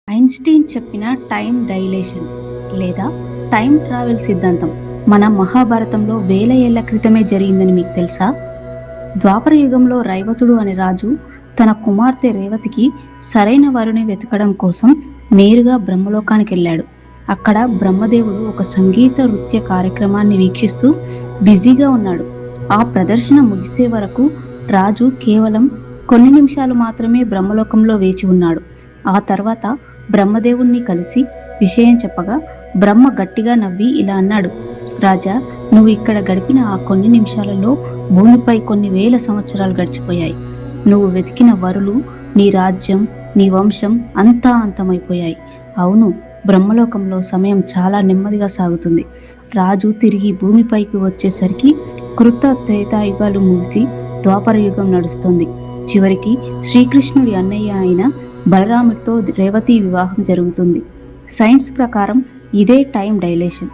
Einstein చెప్పిన time dilation లేదా time travel సిద్ధాంతం మన మహాభారతంలో వేల ఏళ్ల క్రితమే జరిగిందని మీకు తెలుసా? ద్వాపర యుగంలో రైవతుడు అనే రాజు తన కుమార్తె రేవతికి సరైన వరుని వెతకడం కోసం నేరుగా బ్రహ్మలోకానికి వెళ్ళాడు. అక్కడ బ్రహ్మదేవుడు ఒక సంగీత నృత్య కార్యక్రమాన్ని వీక్షిస్తూ బిజీగా ఉన్నాడు. ఆ ప్రదర్శన ముగిసే వరకు రాజు కేవలం కొన్ని నిమిషాలు మాత్రమే బ్రహ్మలోకంలో వేచి ఉన్నాడు. ఆ తర్వాత బ్రహ్మదేవుణ్ణి కలిసి విషయం చెప్పగా బ్రహ్మ గట్టిగా నవ్వి ఇలా అన్నాడు: రాజా, నువ్వు ఇక్కడ గడిపిన ఆ కొన్ని నిమిషాలలో భూమిపై కొన్ని వేల సంవత్సరాలు గడిచిపోయాయి. నువ్వు వెతికిన వరులు, నీ రాజ్యం, నీ వంశం అంతా అంతమైపోయాయి. అవును, బ్రహ్మలోకంలో సమయం చాలా నెమ్మదిగా సాగుతుంది. రాజు తిరిగి భూమిపైకి వచ్చేసరికి కృత త్రేతాయుగాలు ముగిసి ద్వాపర యుగం నడుస్తుంది. చివరికి శ్రీకృష్ణుడి అన్నయ్య అయిన బలరాముడితో రేవతి వివాహం జరుగుతుంది. సైన్స్ ప్రకారం ఇదే టైం డైలేషన్.